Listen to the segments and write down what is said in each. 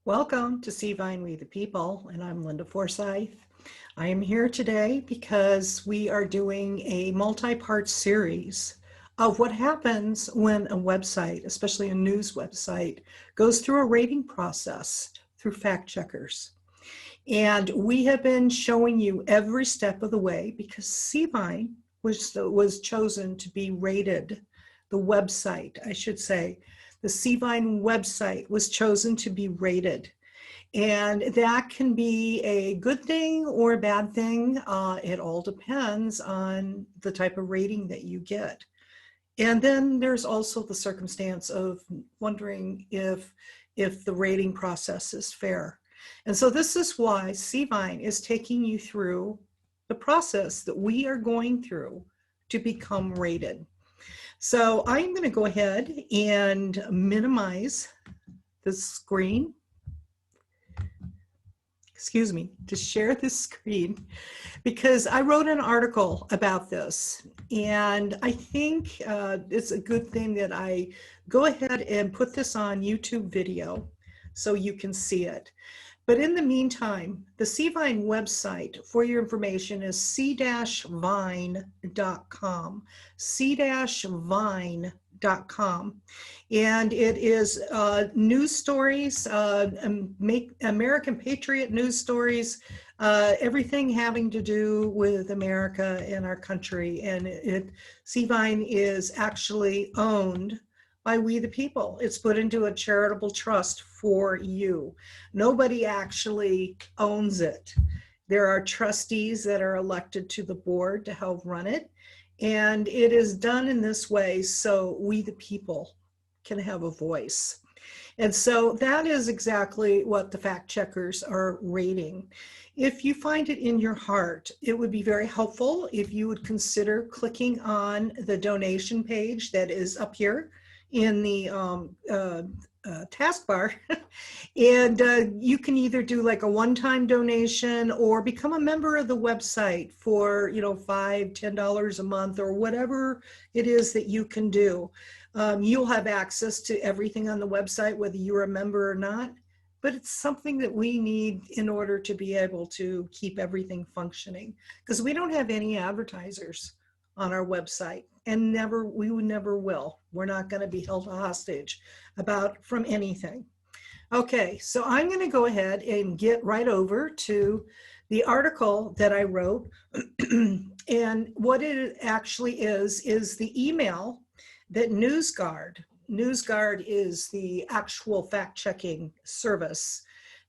Welcome to Seavine We the People, and I'm Linda Forsyth. I am here today because we are doing a multi-part series of what happens when a website, especially a news website, goes through a rating process through fact checkers. And we have been showing you every step of the way because Seavine was chosen to be rated, the website, I should say. The Seavine website was chosen to be rated. And that can be a good thing or a bad thing. It all depends on the type of rating that you get. And then there's also the circumstance of wondering if the rating process is fair. And so this is why Seavine is taking you through the process that we are going through to become rated. So I'm going to go ahead and minimize the screen. Excuse me, to share this screen because I wrote an article about this, and I think it's a good thing that I go ahead and put this on YouTube video so you can see it. But in the meantime, the Seavine website, for your information, is c-vine.com, c-vine.com. And it is news stories, American Patriot news stories, everything having to do with America and our country. And Seavine is actually owned by We the People. It's put into a charitable trust for you. Nobody actually owns it. There are trustees that are elected to the board to help run it. And it is done in this way so we the people can have a voice. And so that is exactly what the fact checkers are rating. If you find it in your heart, it would be very helpful if you would consider clicking on the donation page that is up here in the taskbar, and you can either do like a one-time donation or become a member of the website for $5–10 a month or whatever it is that you can do. You'll have access to everything on the website whether you're a member or not, but it's something that we need in order to be able to keep everything functioning, because we don't have any advertisers on our website, and we never will. We're not going to be held hostage from anything. Okay, so I'm going to go ahead and get right over to the article that I wrote. And what it actually is the email that NewsGuard is the actual fact-checking service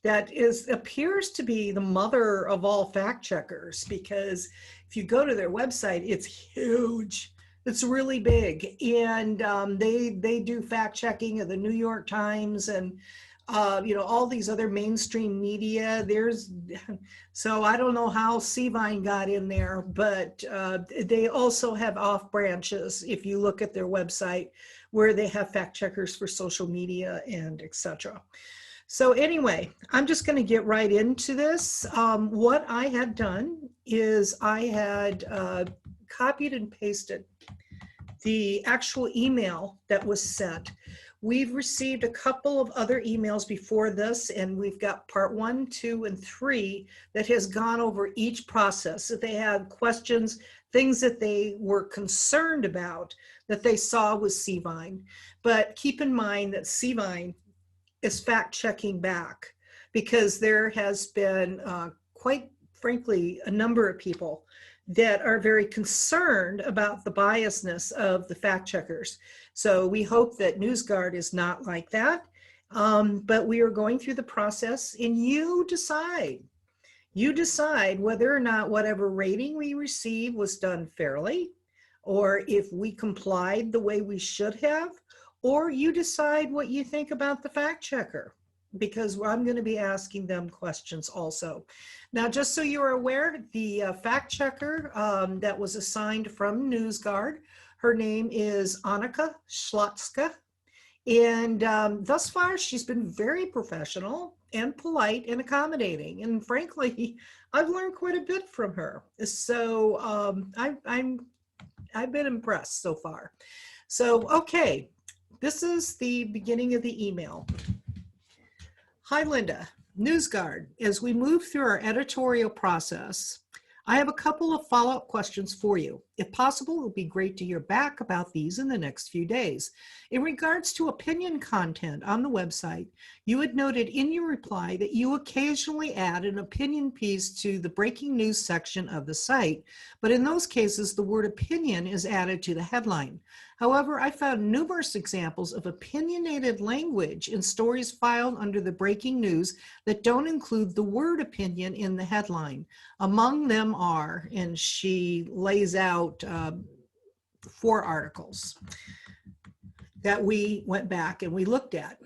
that appears to be the mother of all fact checkers, because if you go to their website, it's huge. It's really big, and they do fact checking of the New York Times and all these other mainstream media. So I don't know how Seavine got in there, but they also have off branches if you look at their website where they have fact checkers for social media and etc. So anyway, I'm just going to get right into this. What I had done is I had copied and pasted the actual email that was sent. We've received a couple of other emails before this, and we've got part 1, 2, and 3 that has gone over each process. That they had questions, things that they were concerned about that they saw with Seavine. But keep in mind that Seavine is fact checking back, because there has been quite frankly a number of people that are very concerned about the biasness of the fact checkers. So we hope that NewsGuard is not like that, but we are going through the process, and you decide whether or not whatever rating we receive was done fairly, or if we complied the way we should have, or you decide what you think about the fact checker, because I'm going to be asking them questions also. Now, just so you're aware, the fact checker that was assigned from NewsGuard, her name is Anicka Slachta, and thus far she's been very professional and polite and accommodating, and frankly, I've learned quite a bit from her. So I've been impressed so far. So, okay. This is the beginning of the email. Hi, Linda. NewsGuard. As we move through our editorial process, I have a couple of follow-up questions for you. If possible, it would be great to hear back about these in the next few days. In regards to opinion content on the website, you had noted in your reply that you occasionally add an opinion piece to the breaking news section of the site, but in those cases, the word opinion is added to the headline. However, I found numerous examples of opinionated language in stories filed under the breaking news that don't include the word opinion in the headline. Among them are, and she lays out 4 articles that we went back and we looked at.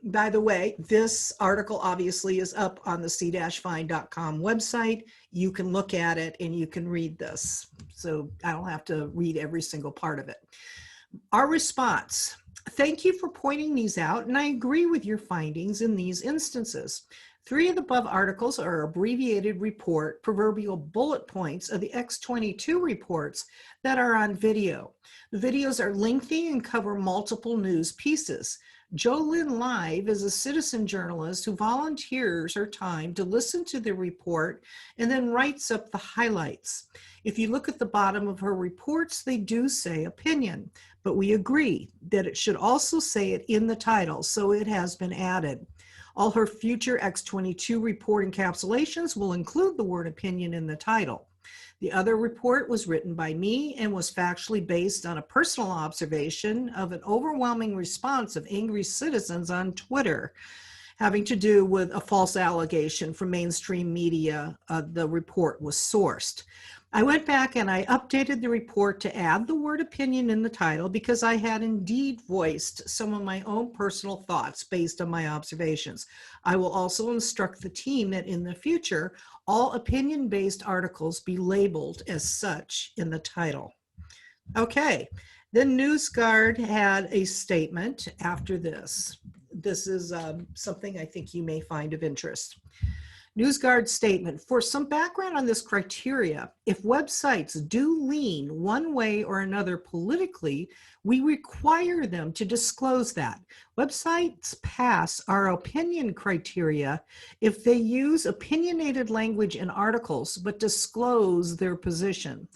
By the way, this article obviously is up on the c-find.com website. You can look at it and you can read this. So I don't have to read every single part of it. Our response: thank you for pointing these out, and I agree with your findings in these instances. 3 of the above articles are abbreviated report, proverbial bullet points of the X22 reports that are on video. The videos are lengthy and cover multiple news pieces. JoLynn Live is a citizen journalist who volunteers her time to listen to the report and then writes up the highlights. If you look at the bottom of her reports, they do say opinion, but we agree that it should also say it in the title, so it has been added. All her future X22 report encapsulations will include the word opinion in the title. The other report was written by me and was factually based on a personal observation of an overwhelming response of angry citizens on Twitter having to do with a false allegation from mainstream media. The report was sourced. I went back and I updated the report to add the word opinion in the title because I had indeed voiced some of my own personal thoughts based on my observations. I will also instruct the team that in the future, all opinion-based articles be labeled as such in the title. Okay, then NewsGuard had a statement after this. This is something I think you may find of interest. NewsGuard statement: for some background on this criteria, if websites do lean one way or another politically, we require them to disclose that. Websites pass our opinion criteria if they use opinionated language in articles but disclose their position.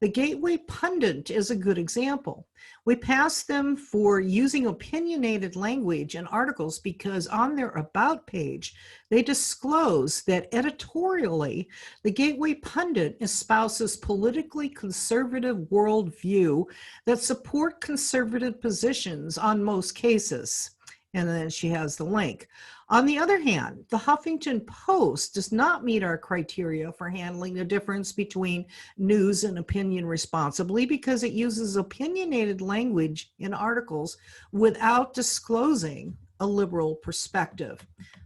The Gateway Pundit is a good example. We pass them for using opinionated language in articles because on their About page, they disclose that editorially, the Gateway Pundit espouses politically conservative worldview that support conservative positions on most cases. And then she has the link. On the other hand, the Huffington Post does not meet our criteria for handling the difference between news and opinion responsibly because it uses opinionated language in articles without disclosing a liberal perspective.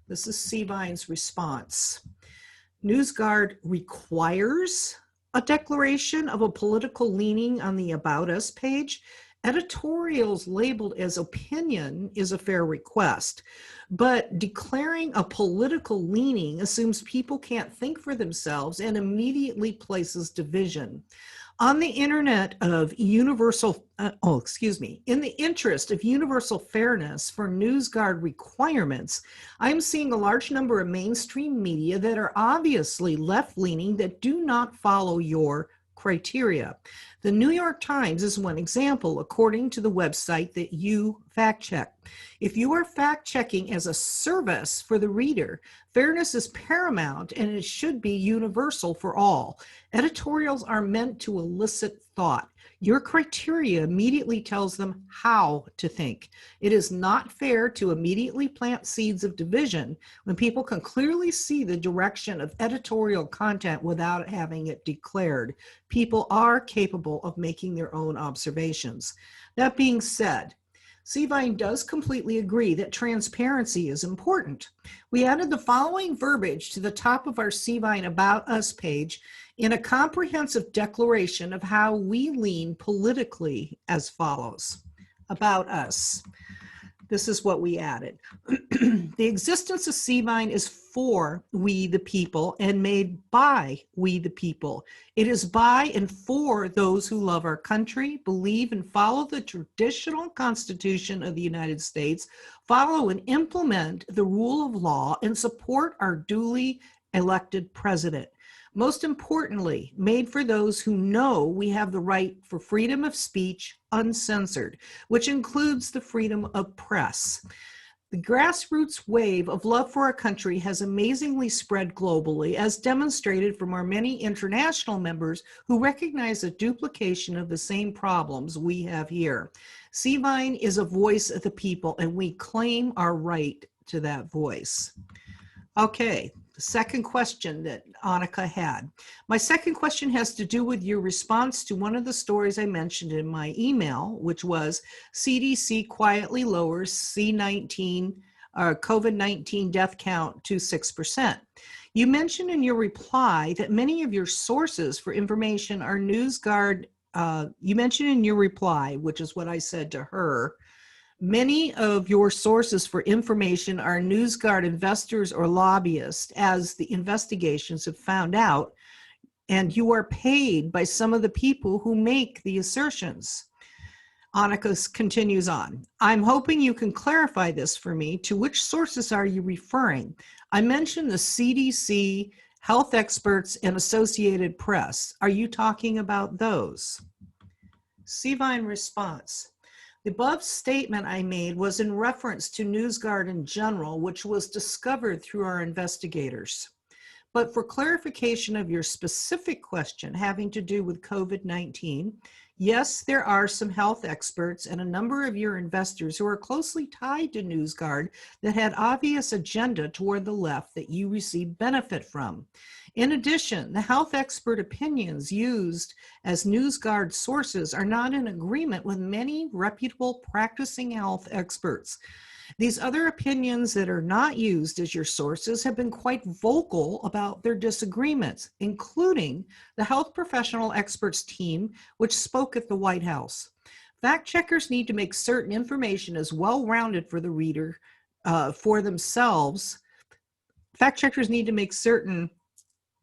This is C-Vine's response. NewsGuard requires a declaration of a political leaning on the About Us page. Editorials labeled as opinion is a fair request, but declaring a political leaning assumes people can't think for themselves and immediately places division. On the internet of universal, in the interest of universal fairness for NewsGuard requirements, I'm seeing a large number of mainstream media that are obviously left-leaning that do not follow your criteria. The New York Times is one example, according to the website that you fact check. If you are fact checking as a service for the reader, fairness is paramount and it should be universal for all. Editorials are meant to elicit thought. Your criteria immediately tells them how to think. It is not fair to immediately plant seeds of division when people can clearly see the direction of editorial content without having it declared. People are capable of making their own observations. That being said, C-Vine does completely agree that transparency is important. We added the following verbiage to the top of our C-Vine About Us page in a comprehensive declaration of how we lean politically as follows. About us. This is what we added. The existence of CVine is for we the people and made by we the people. It is by and for those who love our country, believe and follow the traditional Constitution of the United States, follow and implement the rule of law, and support our duly elected president. Most importantly, made for those who know we have the right for freedom of speech uncensored, which includes the freedom of press. The grassroots wave of love for our country has amazingly spread globally, as demonstrated from our many international members who recognize a duplication of the same problems we have here. CVine is a voice of the people, and we claim our right to that voice. Okay, the second question that Anicka had. My second question has to do with your response to one of the stories I mentioned in my email, which was CDC quietly lowers COVID-19 death count to 6%. You mentioned in your reply that many of your sources for information are NewsGuard. You mentioned in your reply, which is what I said to her, many of your sources for information are NewsGuard investors or lobbyists, as the investigations have found out, and you are paid by some of the people who make the assertions. Anicka continues on. I'm hoping you can clarify this for me. To which sources are you referring? I mentioned the CDC, health experts, and Associated Press. Are you talking about those? CVine response. The above statement I made was in reference to NewsGuard in general, which was discovered through our investigators. But for clarification of your specific question having to do with COVID-19, yes, there are some health experts and a number of your investors who are closely tied to NewsGuard that had obvious agenda toward the left that you receive benefit from. In addition, the health expert opinions used as NewsGuard sources are not in agreement with many reputable practicing health experts. These other opinions that are not used as your sources have been quite vocal about their disagreements, including the health professional experts team, which spoke at the White House. Fact checkers need to make certain information as well-rounded for the reader for themselves. Fact checkers need to make certain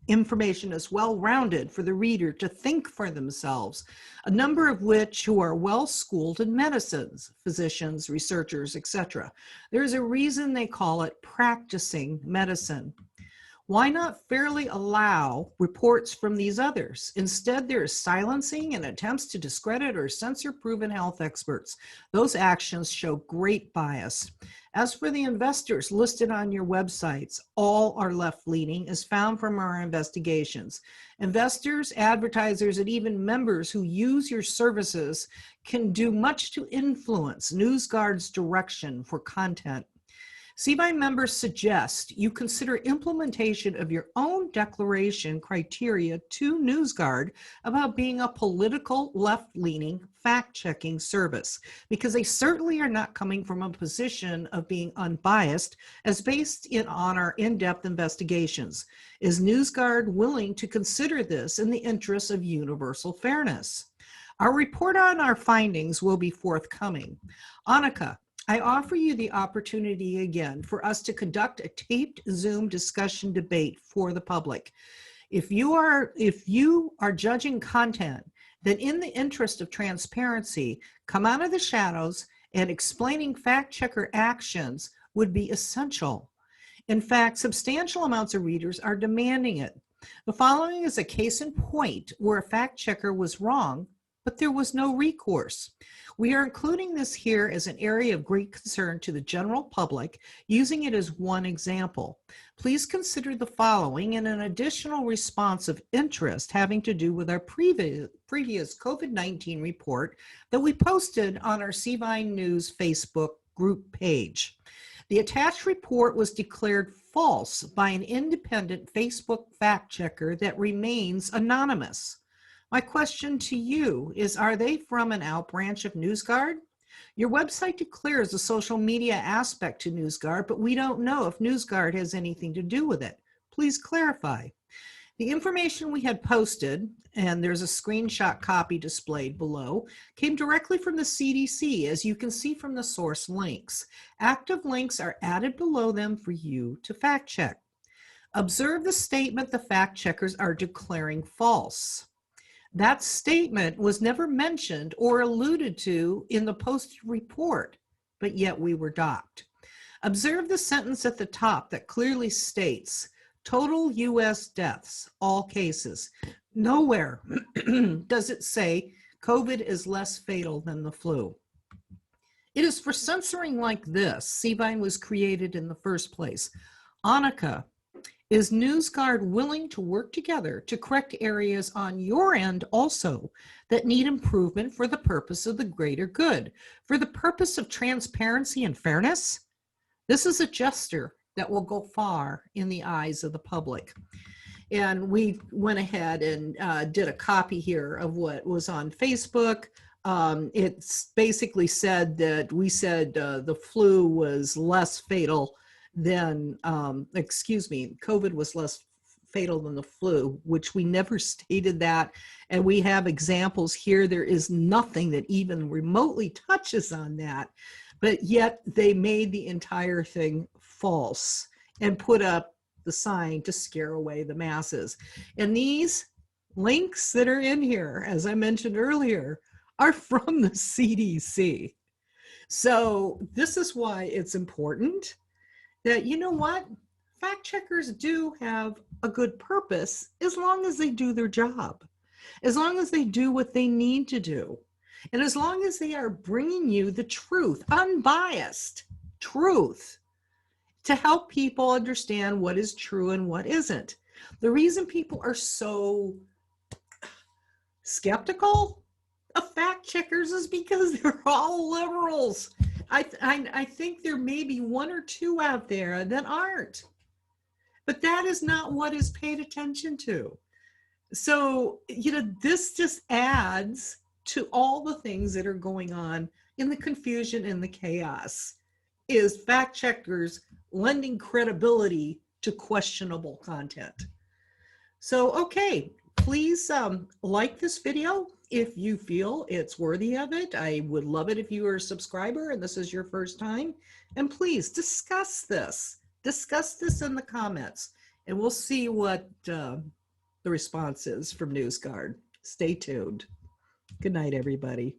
information is well-rounded for the reader to think for themselves, a number of which who are well-schooled in medicines, physicians, researchers, etc. There's a reason they call it practicing medicine. Why not fairly allow reports from these others? Instead, there is silencing and attempts to discredit or censor proven health experts. Those actions show great bias. As for the investors listed on your websites, all are left-leaning, as found from our investigations. Investors, advertisers, and even members who use your services can do much to influence NewsGuard's direction for content. CVine members suggest you consider implementation of your own declaration criteria to NewsGuard about being a political left-leaning fact-checking service, because they certainly are not coming from a position of being unbiased, as based on our in-depth investigations. Is NewsGuard willing to consider this in the interest of universal fairness? Our report on our findings will be forthcoming. Anicka, I offer you the opportunity again for us to conduct a taped Zoom discussion debate for the public. If you are judging content, then in the interest of transparency, come out of the shadows, and explaining fact checker actions would be essential. In fact, substantial amounts of readers are demanding it. The following is a case in point where a fact checker was wrong, but there was no recourse. We are including this here as an area of great concern to the general public, using it as one example. Please consider the following in an additional response of interest having to do with our previous COVID-19 report that we posted on our CVine News Facebook group page. The attached report was declared false by an independent Facebook fact checker that remains anonymous. My question to you is, are they from an out branch of NewsGuard? Your website declares a social media aspect to NewsGuard, but we don't know if NewsGuard has anything to do with it. Please clarify. The information we had posted, and there's a screenshot copy displayed below, came directly from the CDC, as you can see from the source links. Active links are added below them for you to fact check. Observe the statement the fact checkers are declaring false. That statement was never mentioned or alluded to in the posted report, but yet we were docked. Observe the sentence at the top that clearly states, total U.S. deaths, all cases. Nowhere does it say COVID is less fatal than the flu. It is for censoring like this Seavine was created in the first place. Anicka, is NewsGuard willing to work together to correct areas on your end also that need improvement for the purpose of the greater good, for the purpose of transparency and fairness? This is a gesture that will go far in the eyes of the public. And we went ahead and did a copy here of what was on Facebook. It's basically said that we said the flu was less fatal than, COVID was less fatal than the flu, which we never stated that. And we have examples here. There is nothing that even remotely touches on that. But yet they made the entire thing false and put up the sign to scare away the masses. And these links that are in here, as I mentioned earlier, are from the CDC. So this is why it's important that, you know what, fact checkers do have a good purpose as long as they do their job, as long as they do what they need to do. And as long as they are bringing you the truth, unbiased truth, to help people understand what is true and what isn't. The reason people are so skeptical of fact checkers is because they're all liberals. I think there may be one or two out there that aren't. But that is not what is paid attention to. So, you know, this just adds to all the things that are going on in the confusion and the chaos, is fact checkers lending credibility to questionable content. So, okay, please like this video if you feel it's worthy of it. I would love it if you are a subscriber and this is your first time. And please discuss this. Discuss this in the comments, and we'll see what the response is from NewsGuard. Stay tuned. Good night, everybody.